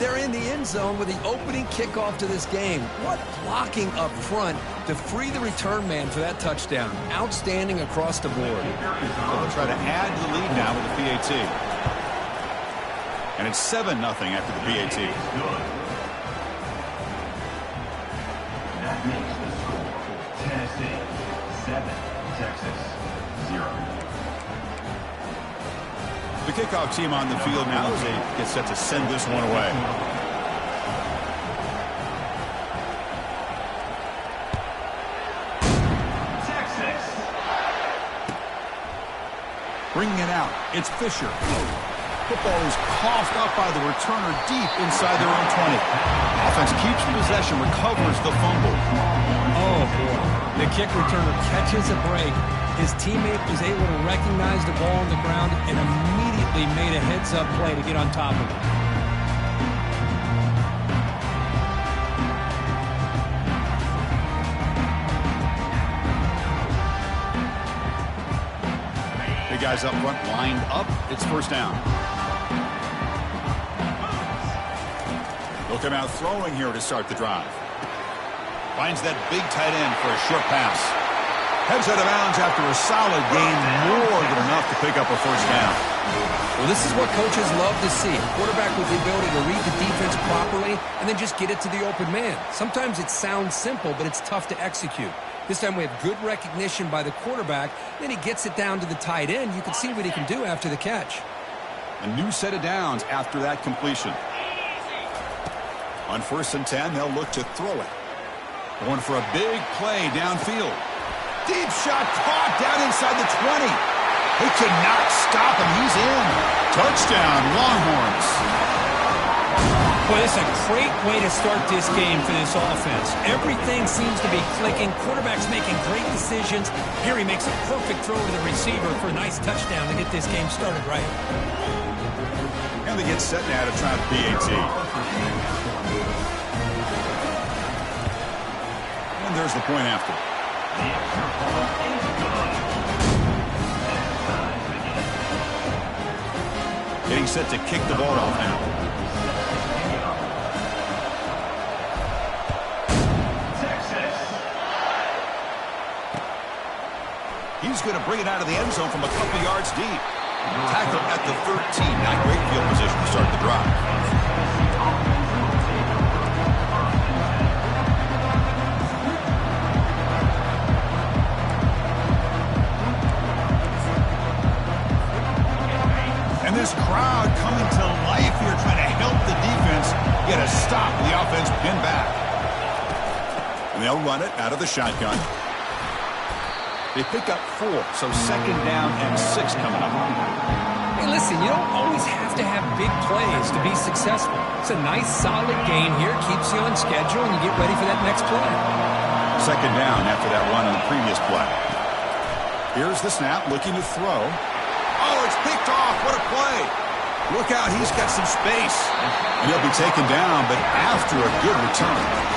they're in the end zone with the opening kickoff to this game. What blocking up front to free the return man for that touchdown. Outstanding across the board. So they'll try to add to the lead now with the PAT. And it's 7-0 after the PAT. That makes the score Tennessee 7, Texas 0. The kickoff team on the field now as they get set to send this one away. Texas. Bringing it out, it's Fisher. Football is coughed up by the returner deep inside their own 20. Offense keeps possession, recovers the fumble. Oh, boy. The kick returner catches a break. His teammate was able to recognize the ball on the ground and immediately made a heads-up play to get on top of it. The guys up front lined up. It's first down. They'll come out throwing here to start the drive. Finds that big tight end for a short pass. Heads out of bounds after a solid gain, more than enough to pick up a first down. Well, this is what coaches love to see. A quarterback with the ability to read the defense properly and then just get it to the open man. Sometimes it sounds simple, but it's tough to execute. This time we have good recognition by the quarterback. Then he gets it down to the tight end. You can see what he can do after the catch. A new set of downs after that completion. On 1st and 10, they'll look to throw it. Going for a big play downfield. Deep shot caught down inside the 20. They cannot stop him. He's in. Touchdown, Longhorns. Well, it's a great way to start this game for this offense. Everything seems to be clicking. Quarterback's making great decisions. Here he makes a perfect throw to the receiver for a nice touchdown to get this game started right. And they get set now to try the PAT. And there's the point after. Getting set to kick the ball off now. He's going to bring it out of the end zone from a couple yards deep. Tackle at the 13. Not great field position to start the drive. And this crowd coming to life here, trying to help the defense get a stop. The offense pinned back. And they'll run it out of the shotgun. They pick up 4, so 2nd down and 6 coming up. Hey, listen, you don't always have to have big plays to be successful. It's a nice, solid gain here. Keeps you on schedule, and you get ready for that next play. 2nd down after that run on the previous play. Here's the snap, looking to throw. Oh, it's picked off. What a play. Look out, he's got some space. And he'll be taken down, but after a good return.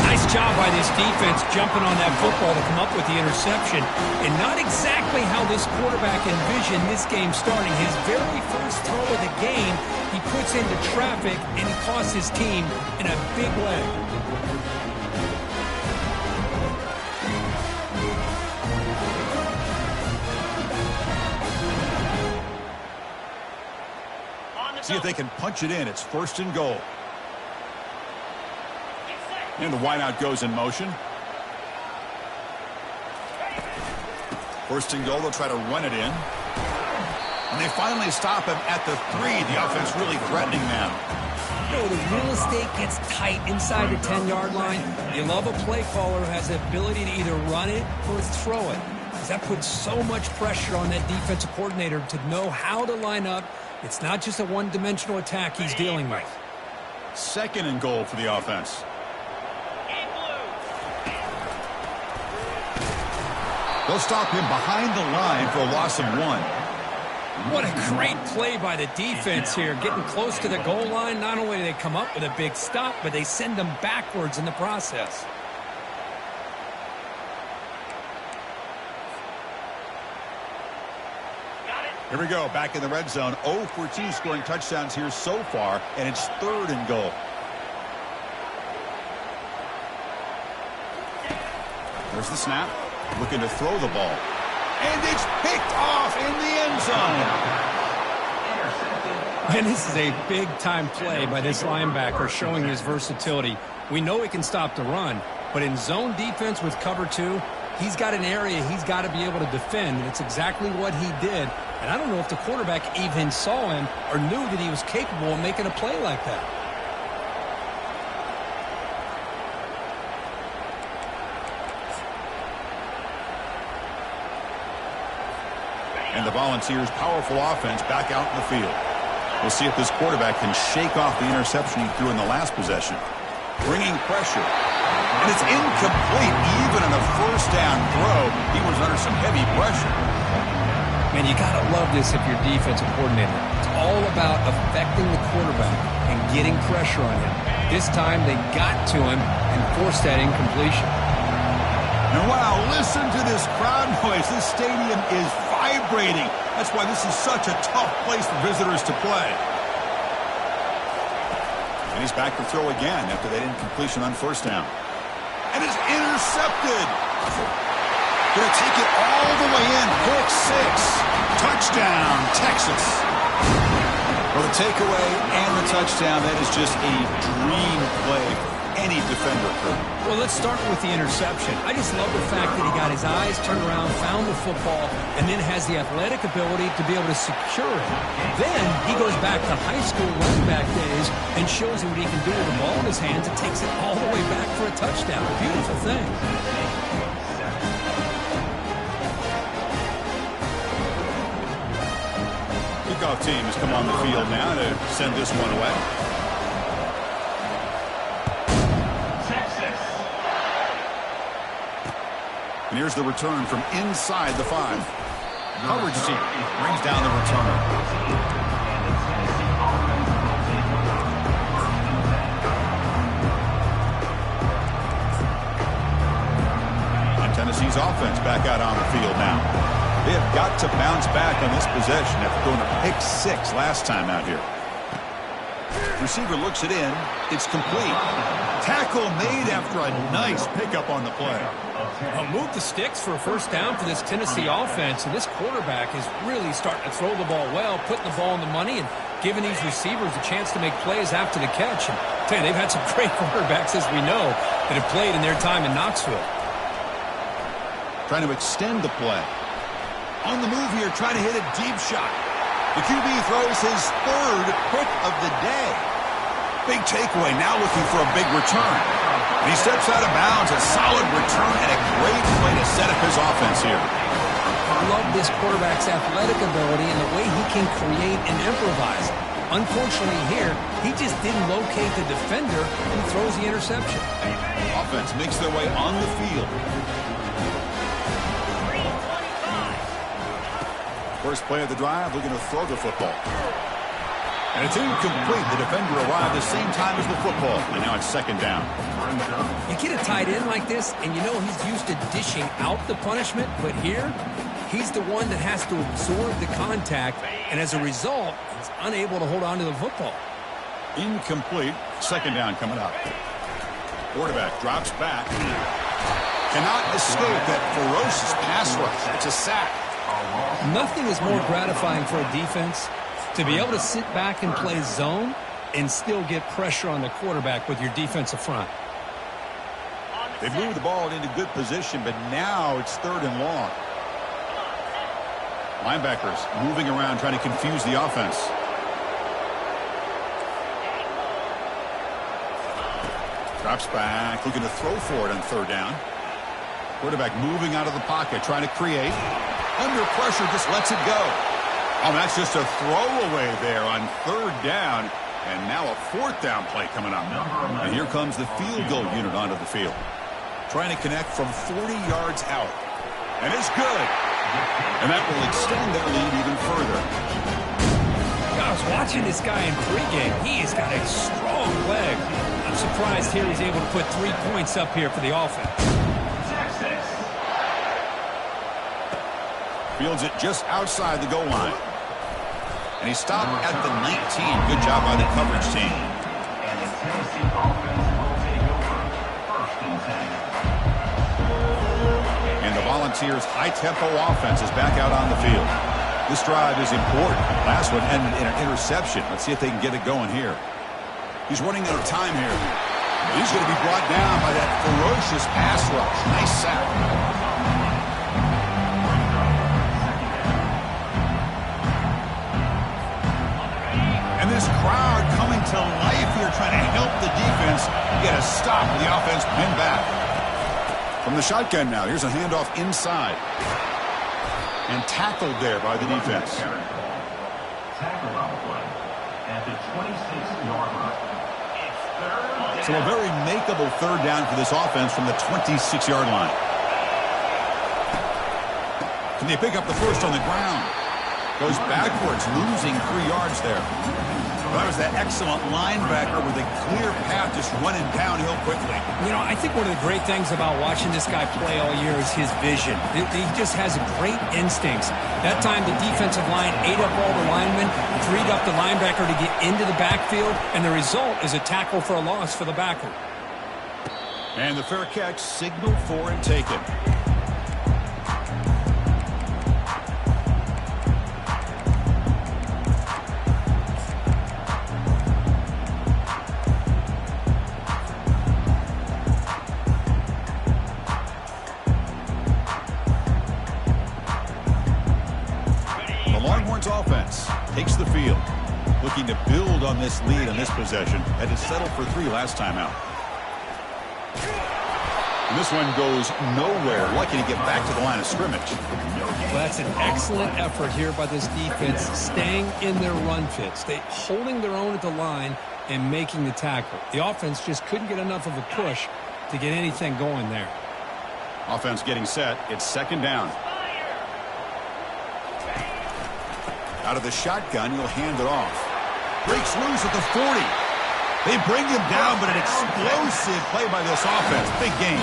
Nice job by this defense jumping on that football to come up with the interception. And not exactly how this quarterback envisioned this game starting. His very first throw of the game, he puts into traffic, and he costs his team in a big way. See if they can punch it in. It's 1st and goal. And the wideout goes in motion. 1st and goal, they'll try to run it in. And they finally stop him at the 3. The offense really threatening them. You know, the real estate gets tight inside the 10-yard line. You love a play caller who has the ability to either run it or throw it. Because that puts so much pressure on that defensive coordinator to know how to line up. It's not just a one-dimensional attack he's dealing with. 2nd and goal for the offense. They'll stop him behind the line for a loss of 1. What a great play by the defense here. Getting close to the goal line, not only do they come up with a big stop, but they send them backwards in the process. Here we go, back in the red zone. 0 for 2 scoring touchdowns here so far, and it's 3rd and goal. There's the snap. Looking to throw the ball. And it's picked off in the end zone. And this is a big-time play by this linebacker showing his versatility. We know he can stop the run, but in zone defense with cover 2, he's got an area he's got to be able to defend, and it's exactly what he did. And I don't know if the quarterback even saw him or knew that he was capable of making a play like that. And the Volunteers' powerful offense back out in the field. We'll see if this quarterback can shake off the interception he threw in the last possession. Bringing pressure. And it's incomplete. Even in a first down throw, he was under some heavy pressure. Man, you got to love this if you're defensive coordinator. It's all about affecting the quarterback and getting pressure on him. This time they got to him and forced that incompletion. And wow, listen to this crowd noise. This stadium is vibrating. That's why this is such a tough place for visitors to play. And he's back to throw again after that incompletion on first down. And it's intercepted. Going to take it all the way in. Pick 6. Touchdown, Texas. Well, the takeaway and the touchdown, that is just a dream play for any defender could. Well, let's start with the interception. I just love the fact that he got his eyes turned around, found the football, and then has the athletic ability to be able to secure it. Then he goes back to high school running back days and shows you what he can do with the ball in his hands and takes it all the way back for a touchdown. A beautiful thing. Kickoff team has come on the field now to send this one away. And here's the return from inside the 5. Coverage team brings down the return. And Tennessee's offense back out on the field now. They have got to bounce back on this possession after going to pick 6 last time out here. Receiver looks it in. It's complete. Tackle made after a nice pickup on the play. Move the sticks for a first down for this Tennessee offense, and this quarterback is really starting to throw the ball well, putting the ball in the money, and giving these receivers a chance to make plays after the catch. And I tell you, they've had some great quarterbacks, as we know, that have played in their time in Knoxville. Trying to extend the play. On the move here, trying to hit a deep shot. The QB throws his 3rd pick of the day. Big takeaway, now looking for a big return. And he steps out of bounds, a solid return, and a great play to set up his offense here. I love this quarterback's athletic ability and the way he can create and improvise. Unfortunately here, he just didn't locate the defender and throws the interception. Offense makes their way on the field. First play of the drive, looking to throw the football. And it's incomplete. The defender arrived the same time as the football. And now it's second down. You get a tight end like this, and you know he's used to dishing out the punishment. But here, he's the one that has to absorb the contact. And as a result, he's unable to hold on to the football. Incomplete. Second down coming up. Quarterback drops back. Cannot escape that ferocious pass rush. It's a sack. Nothing is more gratifying for a defense to be able to sit back and play zone and still get pressure on the quarterback with your defensive front. They moved the ball into good position, but now it's 3rd and long. Linebackers moving around, trying to confuse the offense. Drops back, looking to throw for it on 3rd down. Quarterback moving out of the pocket, trying to create. Under pressure, just lets it go. Oh, that's just a throwaway there on 3rd down. And now a 4th down play coming up. And here comes the field goal unit onto the field. Trying to connect from 40 yards out. And it's good. And that will extend their lead even further. I was watching this guy in pregame. He has got a strong leg. I'm surprised here he's able to put 3 points up here for the offense. Fields it just outside the goal line. And he stopped at the 19. Good job by the coverage team. And the Tennessee offense will take over 1st and 10. And the Volunteers' high-tempo offense is back out on the field. This drive is important. Last one ended in an interception. Let's see if they can get it going here. He's running out of time here. He's going to be brought down by that ferocious pass rush. Nice sack. And this crowd coming to life here, trying to help the defense get a stop with the offense pinned back. From the shotgun now, here's a handoff inside. And tackled there by the defense. Tackled on the play at the 26-yard line. So a very makeable third down for this offense from the 26-yard line. Can they pick up the first on the ground? Goes backwards, losing 3 yards there. That was that excellent linebacker with a clear path just running downhill quickly. You know, I think one of the great things about watching this guy play all year is his vision. He just has great instincts. That time the defensive line ate up all the linemen, freed up the linebacker to get into the backfield, and the result is a tackle for a loss for the backer. And the fair catch signaled for and taken. Offense takes the field, looking to build on this lead on this possession. Had to settle for 3 last time out. And this one goes nowhere. Lucky to get back to the line of scrimmage. Well, that's an excellent effort here by this defense, staying in their run fits, holding their own at the line and making the tackle. The offense just couldn't get enough of a push to get anything going there. Offense getting set. It's 2nd down. Out of the shotgun, he'll hand it off. Breaks loose at the 40. They bring him down, but an explosive play by this offense. Big gain.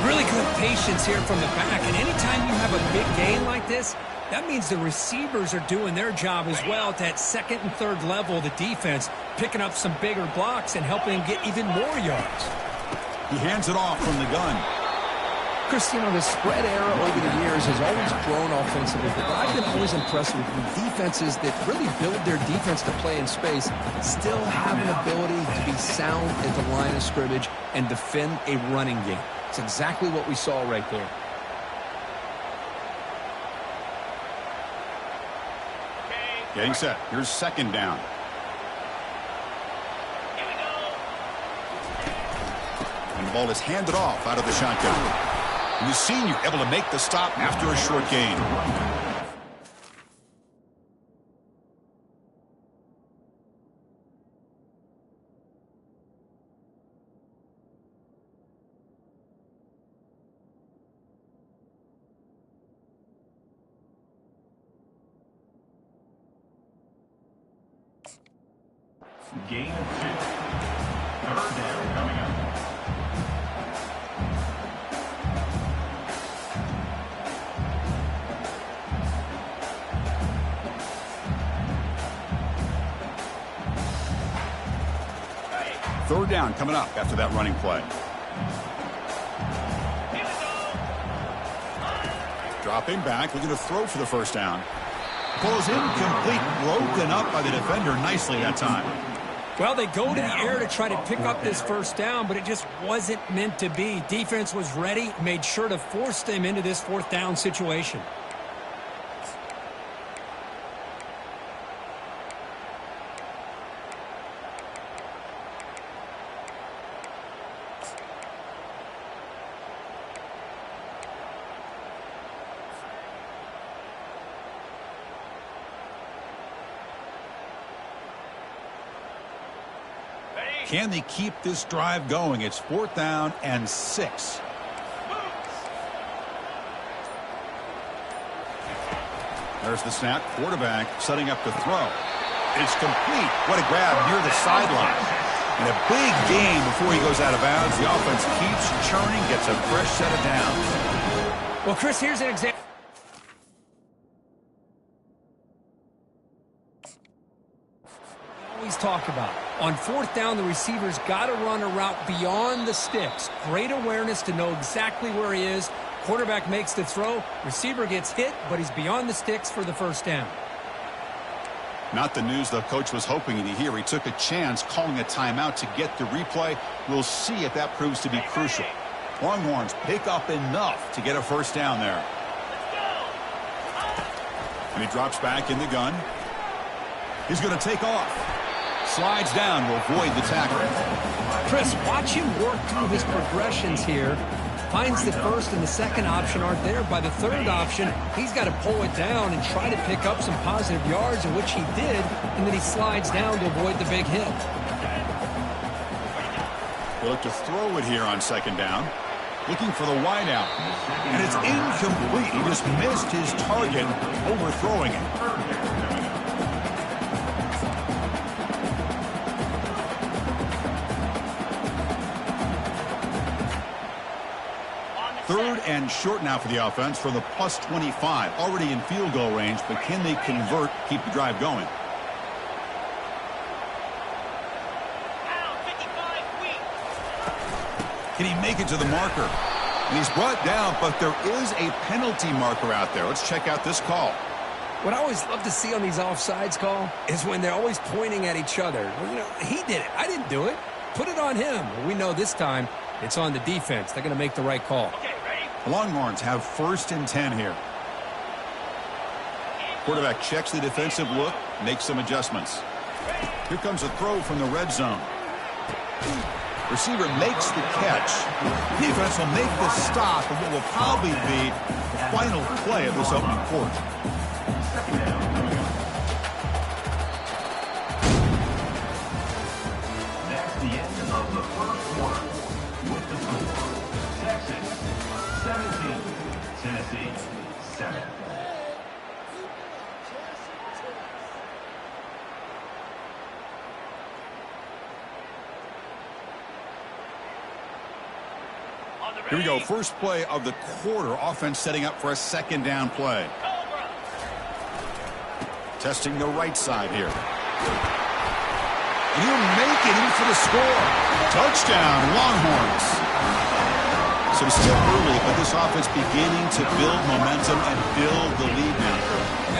Really good patience here from the back. And anytime you have a big gain like this, that means the receivers are doing their job as well at that 2nd and 3rd level of the defense, picking up some bigger blocks and helping them get even more yards. He hands it off from the gun. Chris, you know, the spread era over the years has always grown offensively, but I've been always impressed with defenses that really build their defense to play in space, still have an ability to be sound at the line of scrimmage and defend a running game. It's exactly what we saw right there. Getting set. Here's 2nd down. And the ball is handed off out of the shotgun. And the senior able to make the stop after a short gain. Gain of 2. 3rd down coming up. Third down coming up after that running play. Dropping back, looking to throw for the 1st down. Goes incomplete, broken up by the defender nicely that time. Well, they go to the air to try to pick up this 1st down, but it just wasn't meant to be. Defense was ready, made sure to force them into this 4th down situation. Can they keep this drive going? It's 4th down and 6. There's the snap. Quarterback setting up to throw. It's complete. What a grab near the sideline. And a big gain before he goes out of bounds. The offense keeps churning, gets a fresh set of downs. Well, Chris, here's an example. let's talk about it. On fourth down, the receiver's got to run a route beyond the sticks. Great awareness to know exactly where he is. Quarterback makes the throw. Receiver gets hit, but he's beyond the sticks for the first down. Not the news the coach was hoping to hear. He took a chance calling a timeout to get the replay. We'll see if that proves to be crucial. Longhorns pick up enough to get a first down there. And he drops back in the gun. He's going to take off. Slides down to avoid the tackle. Chris, watch him work through his progressions here. Finds the first and the second option aren't there. By the third option, he's got to pull it down and try to pick up some positive yards, in which he did, and then he slides down to avoid the big hit. He'll look to throw it here on second down. Looking for the wide out. And it's incomplete. He just missed his target, overthrowing it. Third and short now for the offense from the plus 25. Already in field goal range, but can they convert, keep the drive going? Can he make it to the marker? And he's brought down, but there is a penalty marker out there. Let's check out this call. What I always love to see on these offsides call is when they're always pointing at each other. Well, you know, he did it. I didn't do it. Put it on him. We know this time it's on the defense. They're going to make the right call. Okay, ready? The Longhorns have 1st and 10 here. Quarterback checks the defensive look, makes some adjustments. Here comes a throw from the red zone. Receiver makes the catch. Defense will make the stop of what will probably be the final play of this opening quarter. That's the end of the first quarter. With the score, Texas 17, Tennessee 7. Here we go. First play of the quarter. Offense setting up for a second down play. Testing the right side here. And he'll make it in for the score. Touchdown, Longhorns. So it's still early, but this offense beginning to build momentum and build the lead now.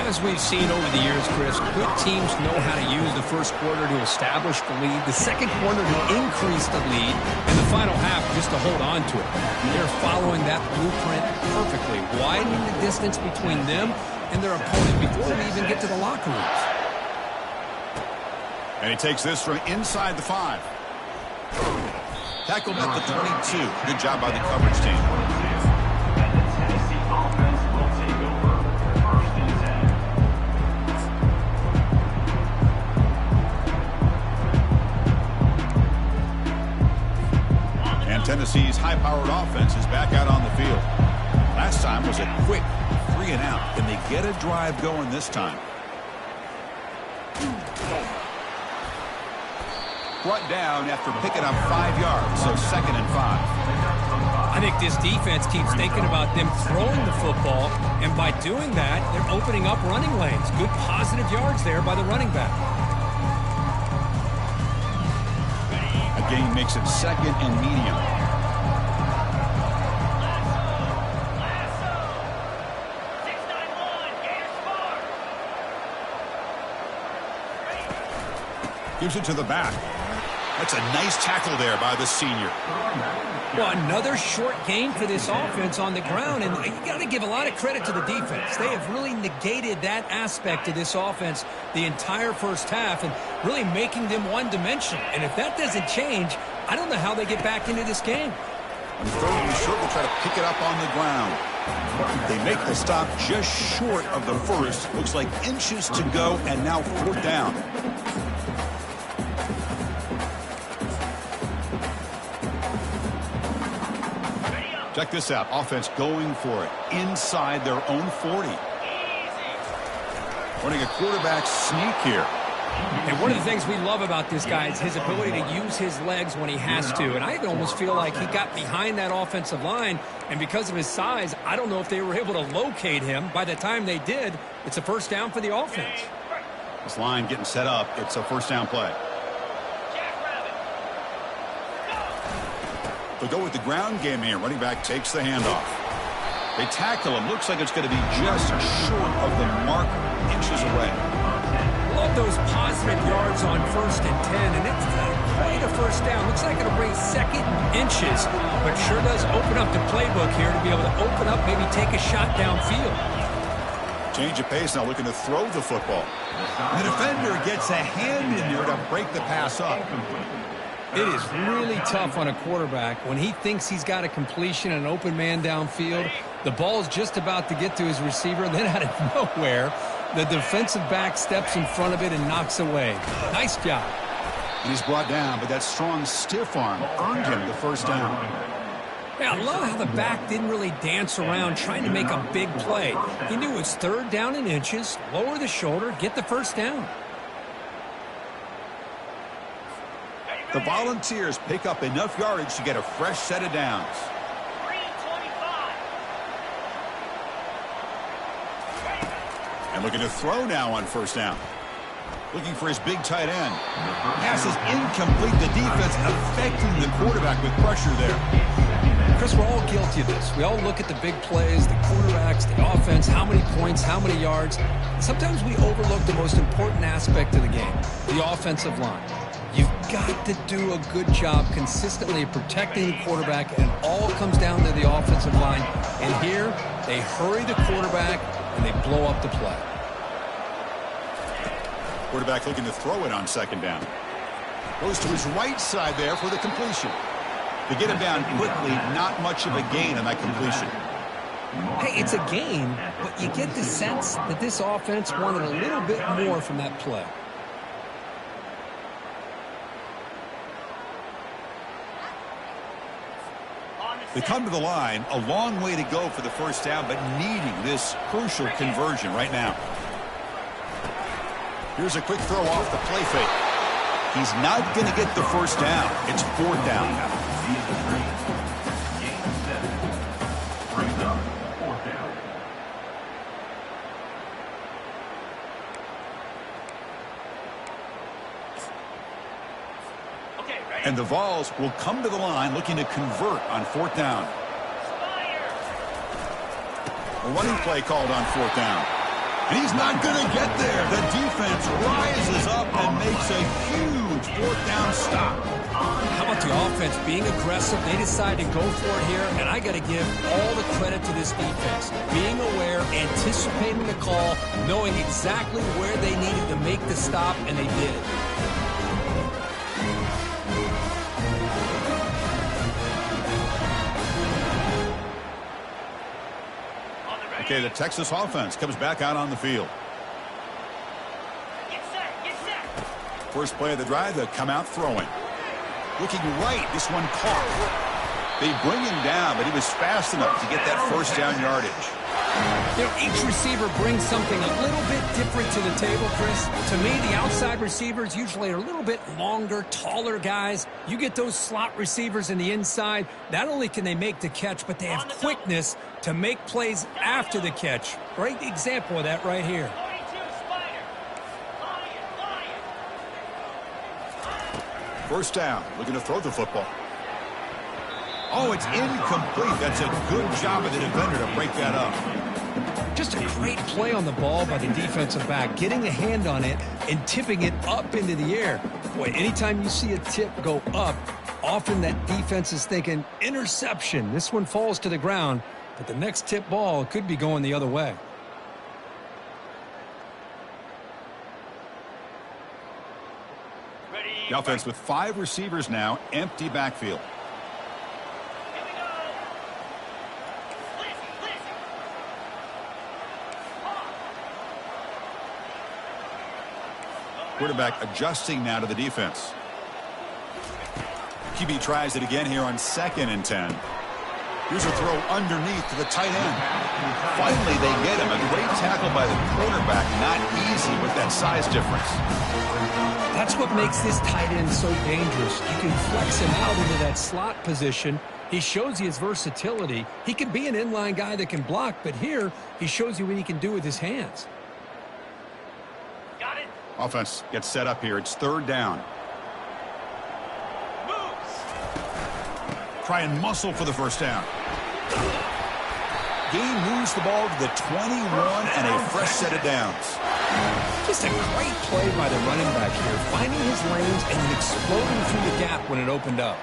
As we've seen over the years, Chris, good teams know how to use the first quarter to establish the lead, the second quarter to increase the lead, and the final half just to hold on to it. They're following that blueprint perfectly, widening the distance between them and their opponent before we even get to the locker rooms. And he takes this from inside the 5. Tackled at the 22. Good job by the coverage team. And the Tennessee offense will take over. 1st and 10. And Tennessee's high-powered offense is back out on the field. Last time was a quick 3 and out. Can they get a drive going this time? Brought down after picking up 5 yards, so 2nd and 5. I think this defense keeps thinking about them throwing the football, and by doing that, they're opening up running lanes. Good positive yards there by the running back. A gain makes it 2nd and medium. Gives it to the back. That's a nice tackle there by the senior. Well, another short game for this offense on the ground, and you got to give a lot of credit to the defense. They have really negated that aspect of this offense the entire first half and really making them one-dimensional. And if that doesn't change, I don't know how they get back into this game. On 3rd and short, will try to pick it up on the ground. They make the stop just short of the first. Looks like inches to go, and now 4th down. Check this out. Offense going for it inside their own 40. Running a quarterback sneak here. And one of the things we love about this guy is his ability to use his legs when he has to. And I almost feel like he got behind that offensive line, and because of his size, I don't know if they were able to locate him. By the time they did, it's a first down for the offense. This line getting set up. It's a first down play. They'll go with the ground game here. Running back takes the handoff. They tackle him. Looks like it's going to be just short of the mark, inches away. Love those positive yards on 1st and 10, and it's not quite a first down. Looks like it'll bring 2nd inches, but sure does open up the playbook here to be able to open up, maybe take a shot downfield. Change of pace now, looking to throw the football. The defender gets a hand in there to break the pass up. It is really tough on a quarterback when he thinks he's got a completion and an open man downfield. The ball's just about to get to his receiver, and then out of nowhere, the defensive back steps in front of it and knocks away. Nice job. And he's brought down, but that strong stiff arm earned him the first down. Yeah, I love how the back didn't really dance around trying to make a big play. He knew it's 3rd down in inches, lower the shoulder, get the first down. The Volunteers pick up enough yardage to get a fresh set of downs. And looking to throw now on 1st down. Looking for his big tight end. Pass is incomplete. The defense affecting the quarterback with pressure there. Chris, we're all guilty of this. We all look at the big plays, the quarterbacks, the offense, how many points, how many yards. Sometimes we overlook the most important aspect of the game, the offensive line. You've got to do a good job consistently of protecting the quarterback, and it all comes down to the offensive line. And here, they hurry the quarterback, and they blow up the play. Quarterback looking to throw it on 2nd down. Goes to his right side there for the completion. To get him down quickly, not much of a gain on that completion. Hey, it's a gain, but you get the sense that this offense wanted a little bit more from that play. They come to the line, a long way to go for the first down, but needing this crucial conversion right now. Here's a quick throw off the play fake. He's not going to get the first down. It's 4th down now. And the Vols will come to the line looking to convert on 4th down. A running play called on 4th down. And he's not going to get there. The defense rises up and makes a huge 4th down stop. How about the offense being aggressive? They decide to go for it here, and I got to give all the credit to this defense. Being aware, anticipating the call, knowing exactly where they needed to make the stop, and they did. Okay, the Texas offense comes back out on the field. Get set, get set. First play of the drive, they come out throwing. Looking right, this one caught. They bring him down, but he was fast enough to get that first down yardage. You know, each receiver brings something a little bit different to the table, Chris. To me, the outside receivers usually are a little bit longer, taller guys. You get those slot receivers in the inside, not only can they make the catch, but they have quickness to make plays after the catch. Great example of that right here. 42 Spider. Lion. First down, looking to throw the football. Oh, it's incomplete. That's a good job of the defender to break that up. Just a great play on the ball by the defensive back, getting a hand on it and tipping it up into the air. Boy, anytime you see a tip go up, often that defense is thinking interception. This one falls to the ground, but the next tip ball could be going the other way. The offense with 5 receivers now, empty backfield. Quarterback adjusting now to the defense. QB tries it again here on 2nd and 10. Here's a throw underneath to the tight end. Finally, they get him. A great tackle by the quarterback. Not easy with that size difference. That's what makes this tight end so dangerous. You can flex him out into that slot position. He shows you his versatility. He can be an inline guy that can block, but here he shows you what he can do with his hands. Got it. Offense gets set up here. It's 3rd down. Moves. try and muscle for the first down. Gain moves the ball to the 21 and a fresh set of downs. Just a great play by the running back here, finding his lanes and then exploding through the gap when it opened up.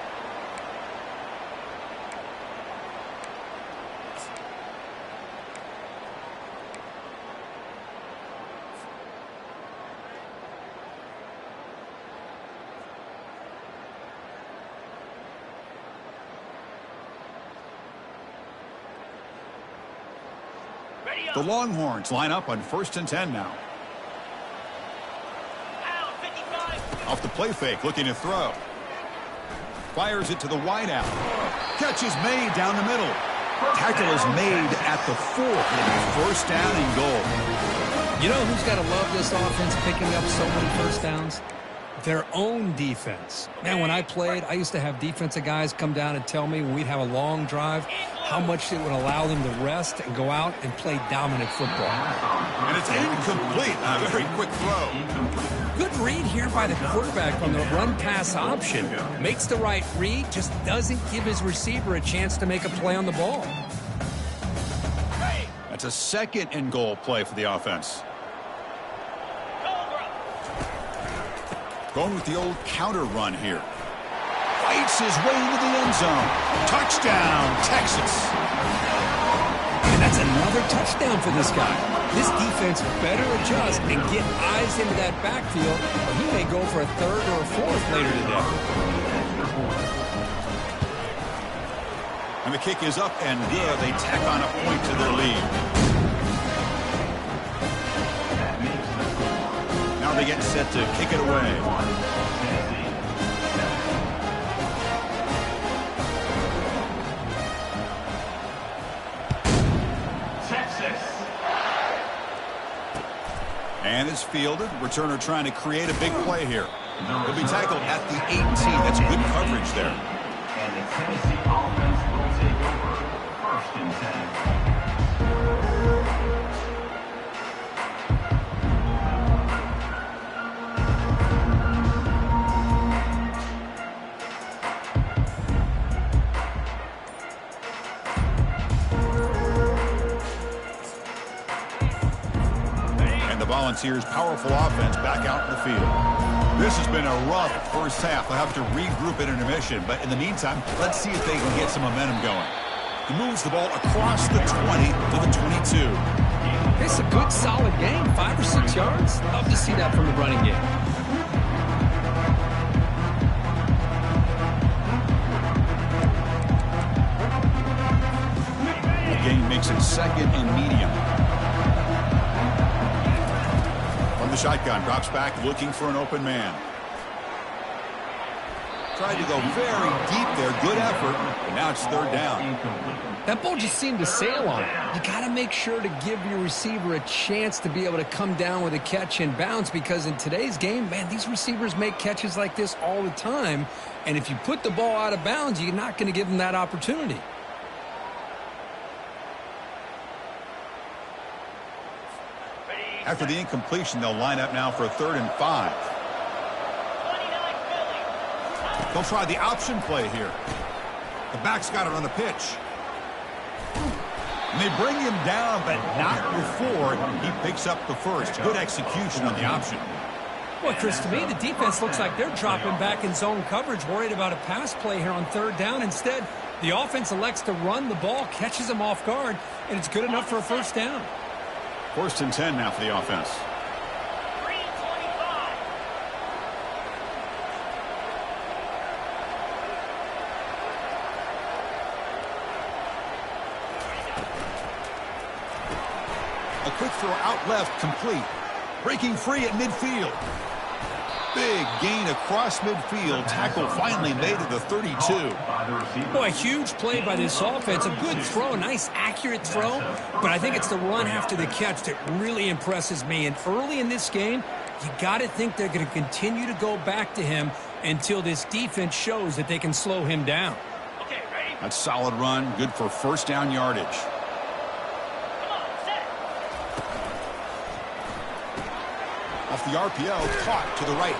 The Longhorns line up on 1st and 10 now. Off the play fake, looking to throw. Fires it to the wideout. Catch is made down the middle. Tackle is made at the 4. 1st down and goal. You know who's got to love this offense picking up so many first downs? Their own defense. Man, when I played, I used to have defensive guys come down and tell me when we'd have a long drive how much it would allow them to rest and go out and play dominant football. And it's incomplete. A very quick throw. Good read here by the quarterback on the run-pass option. Makes the right read, just doesn't give his receiver a chance to make a play on the ball. That's a 2nd and goal play for the offense. Going with the old counter run here. Fights his way into the end zone. Touchdown, Texas. And that's another touchdown for this guy. This defense better adjust and get eyes into that backfield, or he may go for a 3rd or a 4th later today. And the kick is up and good. They tack on a point to their lead. Now they get set to kick it away. And is fielded. Returner trying to create a big play here. He'll be tackled at the 18. That's good coverage there. And the Tennessee offense will take over 1st and 10. Volunteers' powerful offense back out in the field. This has been a rough first half. They'll have to regroup at intermission, but in the meantime, let's see if they can get some momentum going. He moves the ball across the 20 to the 22. It's a good, solid game, 5 or 6 yards. Love to see that from the running game. The game makes it 2nd and medium. The shotgun drops back looking for an open man. Tried to go very deep there. Good effort. And now it's 3rd down. That ball just seemed to sail on it. You got to make sure to give your receiver a chance to be able to come down with a catch and bounce, because in today's game, man, these receivers make catches like this all the time. And if you put the ball out of bounds, you're not going to give them that opportunity. After the incompletion, they'll line up now for a 3rd and 5. They'll try the option play here. The back's got it on the pitch. And they bring him down, but not before he picks up the first. Good execution on the option. Well, Chris, to me, the defense looks like they're dropping back in zone coverage, worried about a pass play here on 3rd down. Instead, the offense elects to run the ball, catches them off guard, and it's good enough for a 1st down. 1st and 10 now for the offense. A quick throw out left, complete. Breaking free at midfield. Big gain across midfield. Tackle finally made at the 32. Boy, a huge play by this offense. A good throw, a nice accurate throw. But I think it's the run after the catch that really impresses me. And early in this game, you got to think they're going to continue to go back to him until this defense shows that they can slow him down. Okay, ready? That's solid run. Good for 1st down yardage. Off the RPO, caught to the right.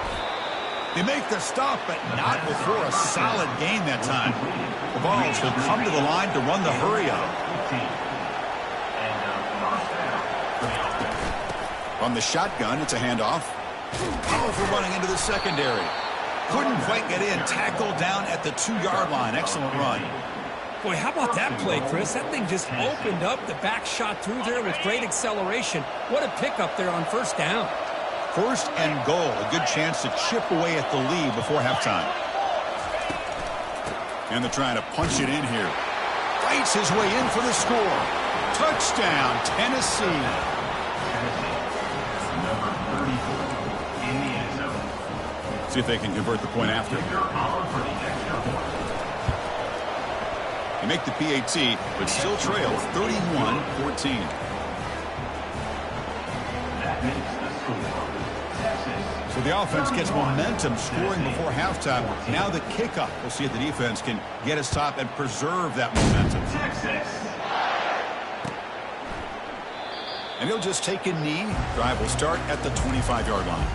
They make the stop, but not before a solid gain that time. The Vols will come to the line to run the hurry up. From the shotgun, it's a handoff. Powerful running into the secondary. Couldn't quite get in. Tackled down at the 2-yard line. Excellent run. Boy, how about that play, Chris? That thing just opened up. The back shot through there with great acceleration. What a pickup there on first down. First and goal. A good chance to chip away at the lead before halftime. And they're trying to punch it in here. Fights his way in for the score. Touchdown, Tennessee. Number 34 in the end zone. See if they can convert the point after. They make the PAT, but still trail 31-14. That makes the score. So the offense gets momentum scoring before halftime. Now the kickoff. We'll see if the defense can get a stop and preserve that momentum. And he'll just take a knee. Drive will start at the 25-yard line.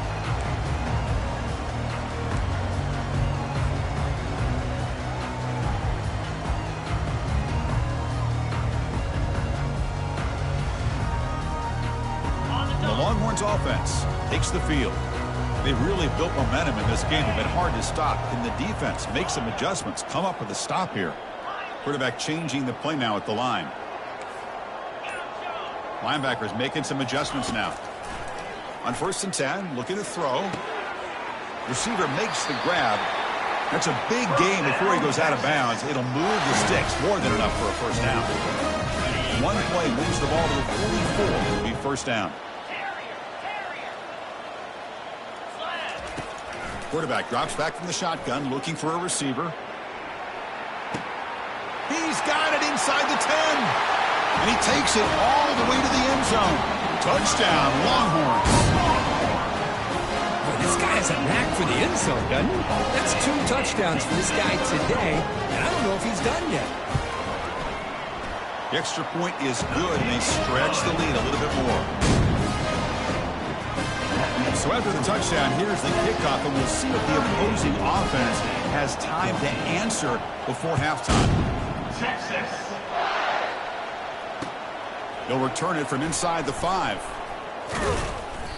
The Longhorns offense takes the field. They've really built momentum in this game. They've been hard to stop. Can the defense make some adjustments, come up with a stop here? Quarterback changing the play now at the line. Linebackers making some adjustments now. On 1st and 10, looking to throw. Receiver makes the grab. That's a big gain before he goes out of bounds. It'll move the sticks, more than enough for a first down. One play moves the ball to the 44. It'll be first down. Quarterback drops back from the shotgun, looking for a receiver. He's got it inside the 10. And he takes it all the way to the end zone. Touchdown, Longhorns. Boy, this guy has a knack for the end zone, doesn't he? That's 2 touchdowns for this guy today, and I don't know if he's done yet. The extra point is good, and they stretch the lead a little bit more. So after the touchdown, here's the kickoff, and we'll see if the opposing offense has time to answer before halftime. Texas. They'll return it from inside the 5.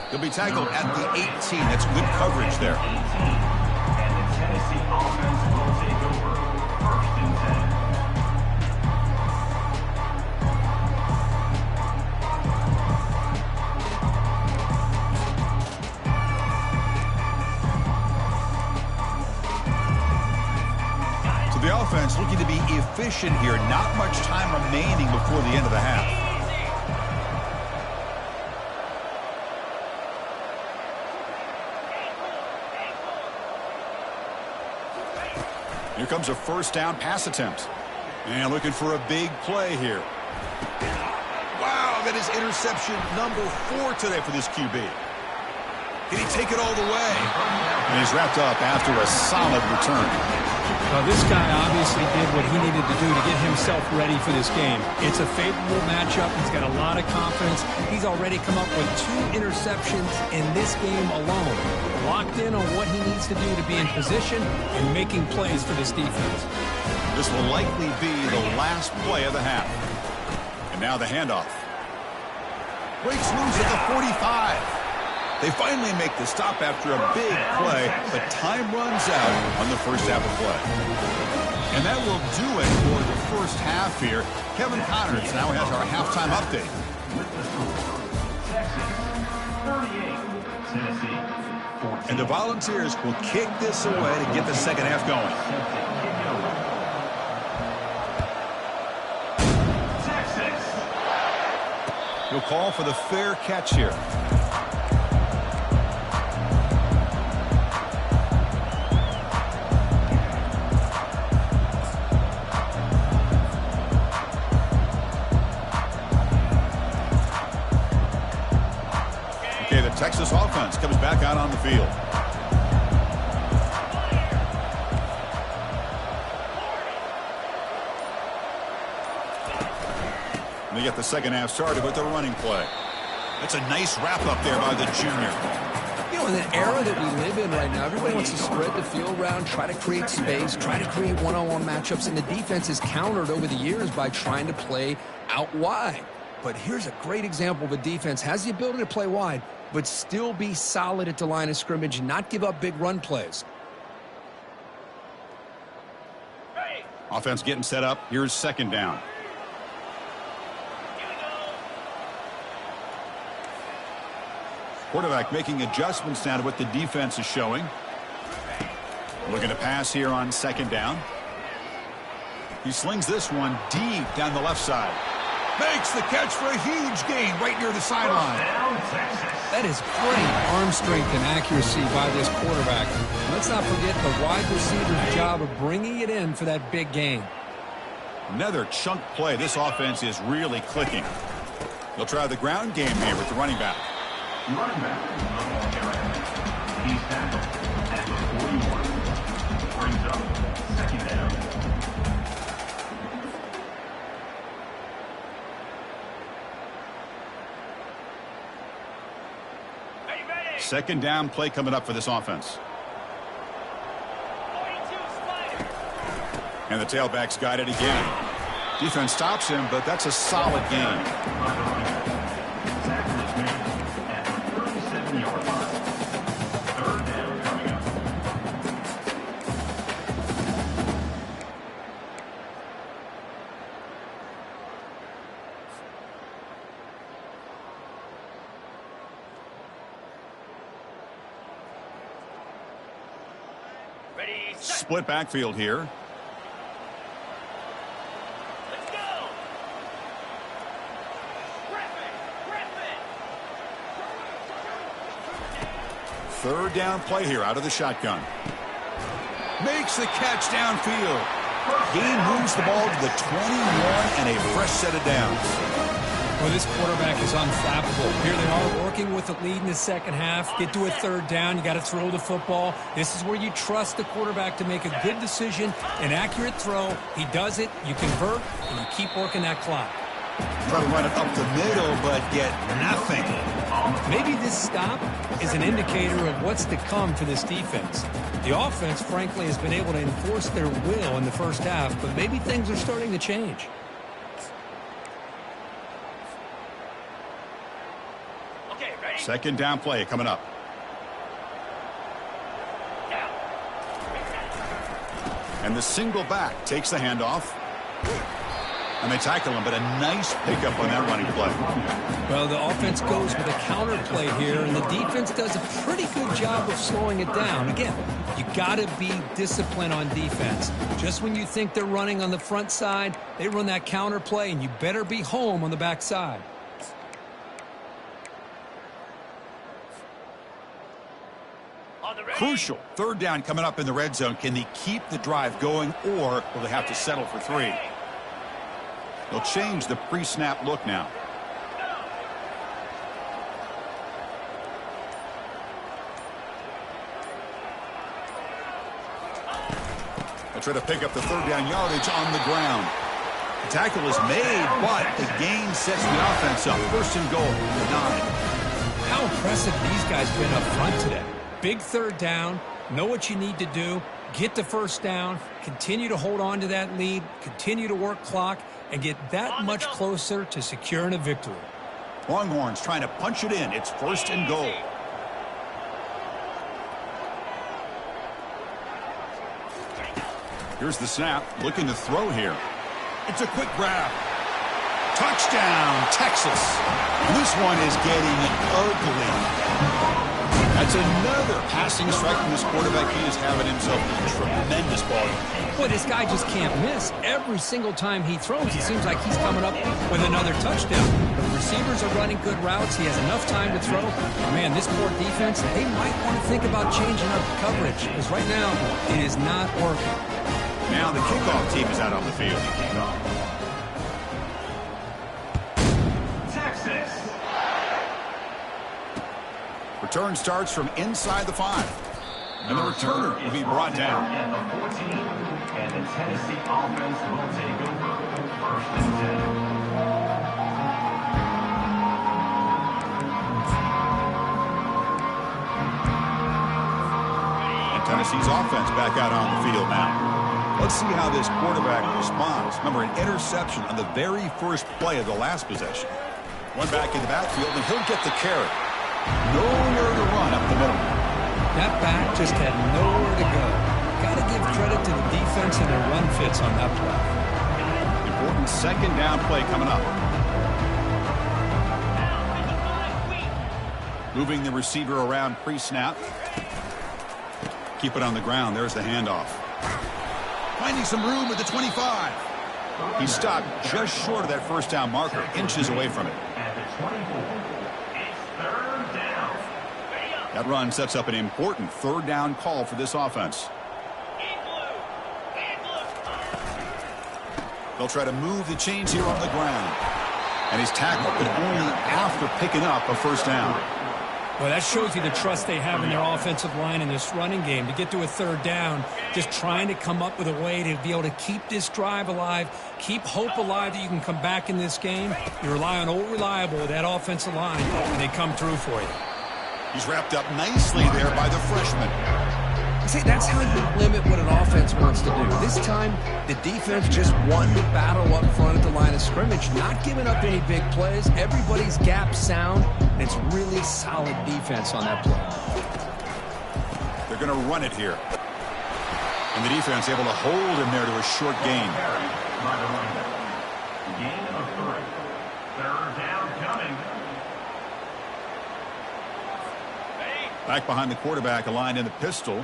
They'll be tackled at the 18. That's good coverage there. And the Tennessee offense will take over. 1st and 10. The offense looking to be efficient here. Not much time remaining before the end of the half. Here comes a first down pass attempt. And looking for a big play here. Wow, that is interception number 4 today for this QB. Can he take it all the way? And he's wrapped up after a solid return. Well, this guy obviously did what he needed to do to get himself ready for this game. It's a favorable matchup. He's got a lot of confidence. He's already come up with 2 interceptions in this game alone. Locked in on what he needs to do to be in position and making plays for this defense. This will likely be the last play of the half. And now the handoff. Breaks loose at the 45. They finally make the stop after a big play, but time runs out on the first half of play. And that will do it for the first half here. Kevin Connors now has our halftime update. Texas 38, Tennessee 14. And the Volunteers will kick this away to get the second half going. Texas. He'll call for the fair catch here. Texas offense comes back out on the field. And they get the second half started with the running play. That's a nice wrap up there by the junior. He know, in the era that we live in right now, everybody wants to spread the field around, try to create space, try to create one-on-one matchups, and the defense is countered over the years by trying to play out wide. But here's a great example of a defense has the ability to play wide, but still be solid at the line of scrimmage and not give up big run plays. Offense getting set up. Here's second down. Quarterback making adjustments now to what the defense is showing. Looking to pass here on second down. He slings this one deep down the left side. Makes the catch for a huge gain right near the sideline. That is great arm strength and accuracy by this quarterback. Let's not forget the wide receiver's job of bringing it in for that big gain. Another chunk play. This offense is really clicking. They'll try the ground game here with the running back. Running back, he's tackled at the 41. Brings up second down. Second down play coming up for this offense. And the tailback's got it again. Defense stops him, but that's a solid gain. Split backfield here. Let's go. Third down play here out of the shotgun. Makes the catch downfield. Gain moves the ball to the 21 and a fresh set of downs. Well, this quarterback is unflappable. Here they are working with the lead in the second half. Get to a third down. You got to throw the football. This is where you trust the quarterback to make a good decision, an accurate throw. He does it. You convert, and you keep working that clock. Try to run it up the middle, but get nothing. Maybe this stop is an indicator of what's to come for this defense. The offense, frankly, has been able to enforce their will in the first half, but maybe things are starting to change. Second down play coming up. And the single back takes the handoff. And they tackle him, but a nice pickup on that running play. Well, the offense goes with a counter play here, and the defense does a pretty good job of slowing it down. Again, you got to be disciplined on defense. Just when you think they're running on the front side, they run that counter play, and you better be home on the back side. Crucial. Third down coming up in the red zone. Can they keep the drive going, or will they have to settle for three? They'll change the pre-snap look now. They try to pick up the third down yardage on the ground. The tackle is made, but the gain sets the offense up. First and goal, 9. How impressive these guys been up front today. Big third down, know what you need to do, get the first down, continue to hold on to that lead, continue to work clock, and get that much closer to securing a victory. Longhorns trying to punch it in. It's first and goal. Here's the snap, looking to throw here. It's a quick grab. Touchdown, Texas. This one is getting ugly. That's another passing strike from this quarterback. He is having himself a tremendous ball game. Boy, this guy just can't miss. Every single time he throws, it seems like he's coming up with another touchdown. The receivers are running good routes. He has enough time to throw. Man, this poor defense, they might want to think about changing up coverage, because right now it is not working. Now the kickoff team is out on the field. Return starts from inside the 5. And the returner will be brought down. At the 14, and the Tennessee offense will take over. First and 10. Tennessee's offense back out on the field now. Let's see how this quarterback responds. Remember, an interception on the very first play of the last possession. One back in the backfield, and he'll get the carry. Nowhere to run up the middle. That back just had nowhere to go. Got to give credit to the defense and their run fits on that play. Important second down play coming up. Moving the receiver around pre-snap. Keep it on the ground. There's the handoff. Finding some room at the 25. He stopped just short of that first down marker, inches away from it. At the 24, it's third down. That run sets up an important third down call for this offense. They'll try to move the chains here on the ground. And he's tackled, but only after picking up a first down. Well, that shows you the trust they have in their offensive line in this running game. To get to a third down, just trying to come up with a way to be able to keep this drive alive, keep hope alive that you can come back in this game. You rely on old reliable with that offensive line, and they come through for you. He's wrapped up nicely there by the freshman. See, that's how you limit what an offense wants to do. This time, the defense just won the battle up front at the line of scrimmage, not giving up any big plays. Everybody's gap sound, and it's really solid defense on that play. They're going to run it here. And the defense able to hold him there to a short gain. Gain of 3. Third down coming. Back behind the quarterback, aligned in the pistol.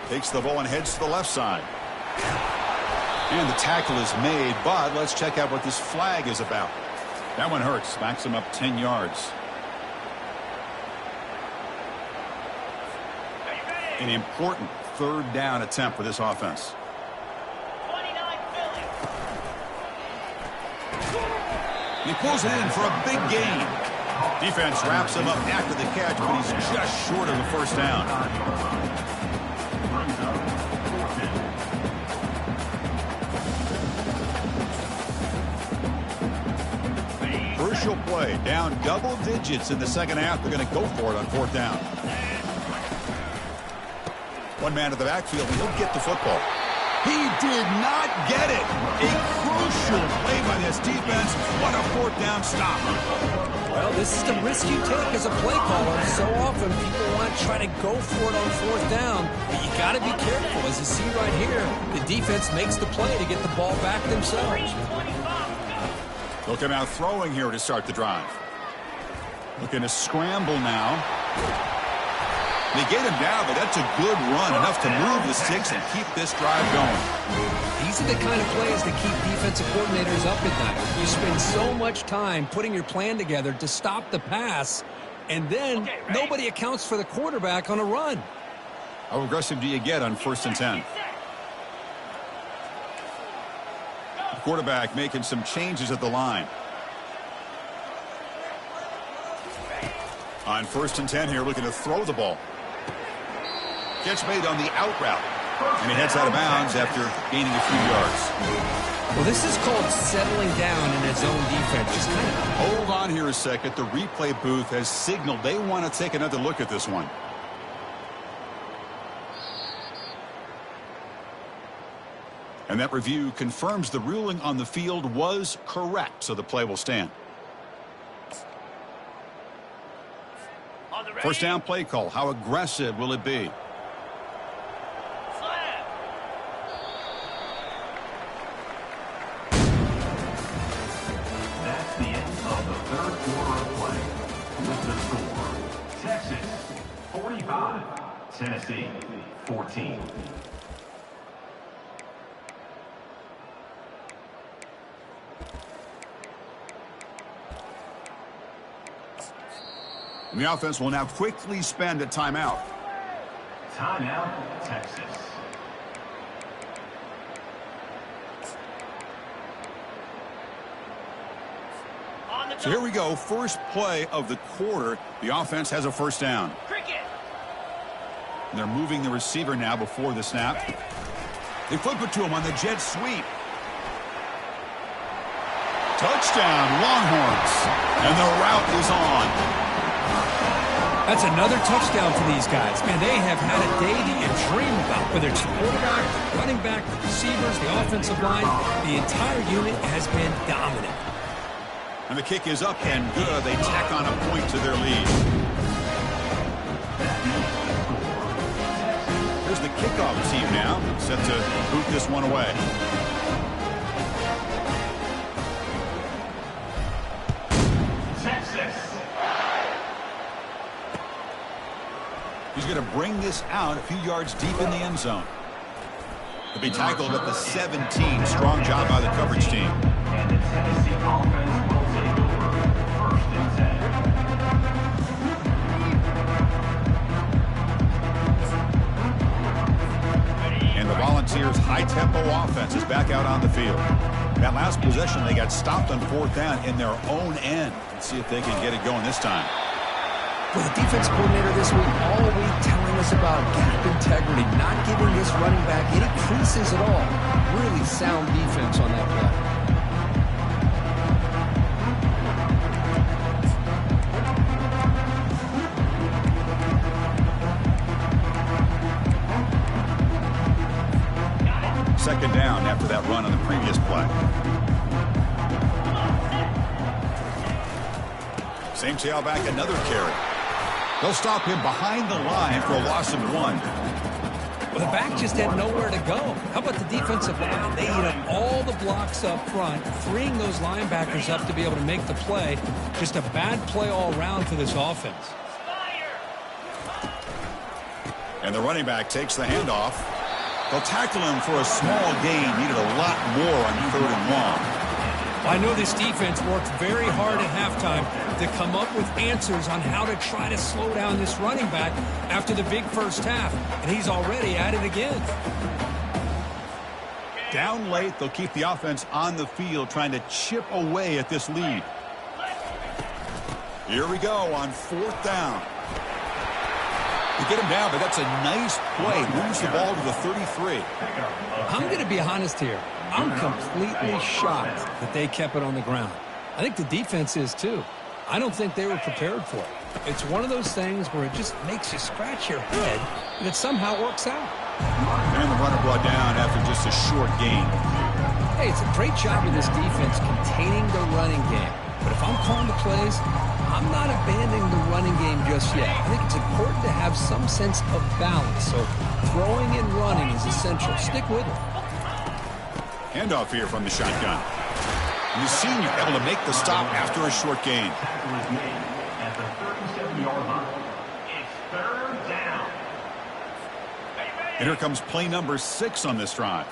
Takes the ball and heads to the left side. And the tackle is made, but let's check out what this flag is about. That one hurts. Backs him up 10 yards. An important third down attempt for this offense. And he pulls it in for a big gain. Defense wraps him up after the catch, but he's just short of the first down. Crucial play, down double digits in the second half. They're going to go for it on fourth down. One man to the backfield, and he'll get the football. He did not get it. A crucial play by this defense. What a fourth down stop. Well, this is the risk you take as a play caller. So often people want to try to go for it on fourth down, but you got to be careful. As you see right here, the defense makes the play to get the ball back themselves. They'll come out throwing here to start the drive. Looking to scramble now. They get him down, but that's a good run, enough to move the sticks and keep this drive going. These are the kind of plays that keep defensive coordinators up at night. You spend so much time putting your plan together to stop the pass, and then nobody accounts for the quarterback on a run. How aggressive do you get on 1st and 10? The quarterback making some changes at the line. On 1st and 10 here, looking to throw the ball. Catch made on the out route. And he heads out of bounds after gaining a few yards. Well, this is called settling down in a zone defense. Just kind of hold on here a second. The replay booth has signaled they want to take another look at this one. And that review confirms the ruling on the field was correct, so the play will stand. First down play call. How aggressive will it be? That's the end of the third quarter of play. With the score, Texas 45, Tennessee 14. And the offense will now quickly spend a timeout. Timeout, Texas. So here we go. First play of the quarter. The offense has a first down. And they're moving the receiver now before the snap. They flip it to him on the jet sweep. Touchdown, Longhorns. And the route is on. That's another touchdown for these guys. Man, they have had a day that you dream about. Whether it's the quarterback, running back, the receivers, the offensive line, the entire unit has been dominant. And the kick is up and good. They tack on a point to their lead. Here's the kickoff team now, set to boot this one away. He's going to bring this out a few yards deep in the end zone. He'll be tackled at the 17. Strong job by the coverage team. And the Tennessee offense will take over. 1st and 10. And the Volunteers' high-tempo offense is back out on the field. That last possession, they got stopped on 4th down in their own end. Let's see if they can get it going this time. Well, the defense coordinator this week all week telling us about gap integrity, not giving this running back any creases at all. Really sound defense on that play. Second down after that run on the previous play. Same tailback, another carry. They'll stop him behind the line for a loss of 1. Well, the back just had nowhere to go. How about the defensive line? They eat up all the blocks up front, freeing those linebackers up to be able to make the play. Just a bad play all around for this offense. And the running back takes the handoff. They'll tackle him for a small gain. Needed a lot more on 3rd and long. I know this defense worked very hard at halftime to come up with answers on how to try to slow down this running back after the big first half, and he's already at it again. Down late, they'll keep the offense on the field trying to chip away at this lead. Here we go on 4th down. They get him down, but that's a nice play. Moves the ball to the 33. I'm going to be honest here. I'm completely shocked that they kept it on the ground. I think the defense is too. I don't think they were prepared for it. It's one of those things where it just makes you scratch your head, and it somehow works out. And the runner brought down after just a short gain. Hey, it's a great job of this defense containing the running game. But if I'm calling the plays, I'm not abandoning the running game just yet. I think it's important to have some sense of balance. So throwing and running is essential. Stick with it. Handoff here from the shotgun. And the senior able to make the stop after a short gain. Tackle is made at the 37-yard line. It's 3rd down. And here comes play number 6 on this drive.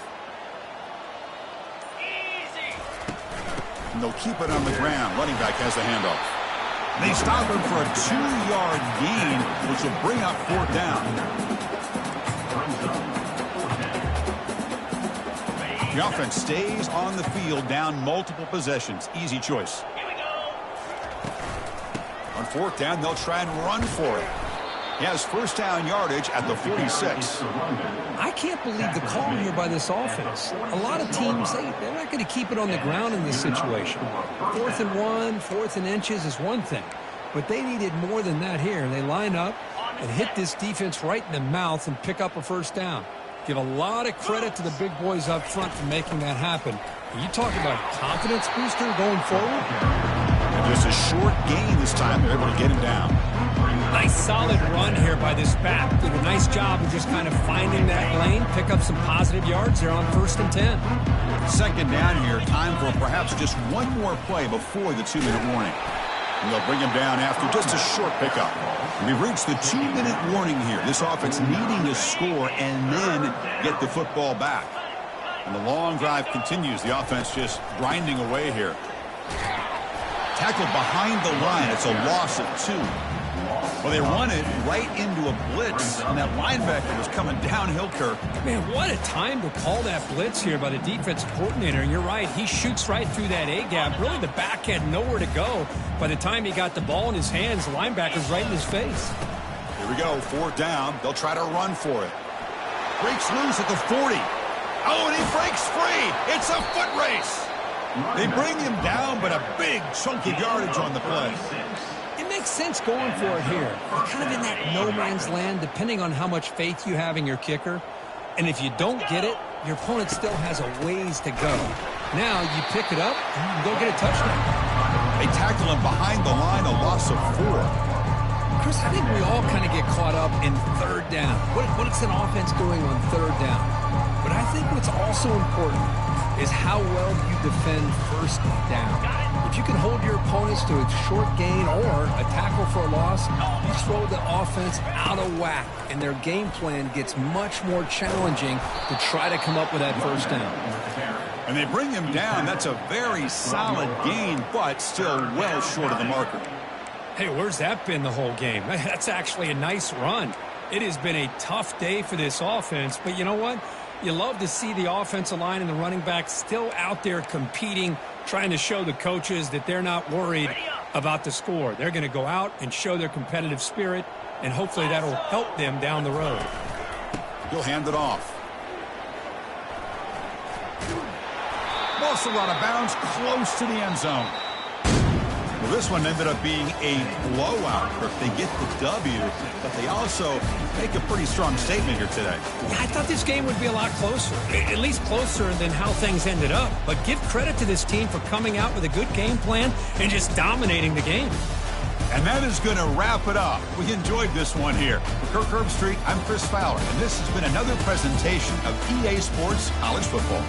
And they'll keep it on the ground. Running back has the handoff. They stop him for a 2-yard gain, which will bring up 4th down. The offense stays on the field, down multiple possessions. Easy choice. On 4th down, they'll try and run for it. He has 1st down yardage at the 46. I can't believe the call here by this offense. A lot of teams, they're not going to keep it on the ground in this situation. 4th and 1, 4th and inches is one thing. But they needed more than that here. They line up and hit this defense right in the mouth and pick up a 1st down. Give a lot of credit to the big boys up front for making that happen. And you talk about confidence booster going forward. And just a short gain this time. They're able to get him down. Nice solid run here by this back. Did a nice job of just kind of finding that lane, pick up some positive yards there on 1st and 10. 2nd down here. Time for perhaps just one more play before the 2-minute warning. And they'll bring him down after just a short pickup. And we've reached the 2-minute warning here. This offense needing to score and then get the football back. And the long drive continues. The offense just grinding away here. Tackled behind the line. It's a loss of 2. Well, they run it right into a blitz, and that linebacker was coming downhill, Kirk. Man, what a time to call that blitz here by the defensive coordinator. And you're right, he shoots right through that A-gap. Really, the back had nowhere to go. By the time he got the ball in his hands, the linebacker's right in his face. Here we go, 4th down. They'll try to run for it. Breaks loose at the 40. Oh, and he breaks free. It's a foot race. They bring him down, but a big chunk of yardage on the play. It makes sense going for it here. You're kind of in that no man's land, depending on how much faith you have in your kicker. And if you don't get it, your opponent still has a ways to go. Now you pick it up and you can go get a touchdown. They tackle him behind the line, a loss of 4. Chris, I think we all kind of get caught up in third down. What is an offense doing on third down? But I think what's also important is how well you defend first down. If you can hold your opponents to a short gain or a tackle for a loss, you throw the offense out of whack, and their game plan gets much more challenging to try to come up with that first down. And they bring him down. That's a very solid gain, but still well short of the marker. Hey, where's that been the whole game? That's actually a nice run. It has been a tough day for this offense, but you know what? You love to see the offensive line and the running back still out there competing, trying to show the coaches that they're not worried about the score. They're going to go out and show their competitive spirit, and hopefully that'll help them down the road. He'll hand it off. Ball's out of bounds, close to the end zone. Well, this one ended up being a blowout. They get the W, but they also make a pretty strong statement here today. Yeah, I thought this game would be a lot closer, at least closer than how things ended up. But give credit to this team for coming out with a good game plan and just dominating the game. And that is going to wrap it up. We enjoyed this one here. For Kirk Herbstreit, I'm Chris Fowler, and this has been another presentation of EA Sports College Football.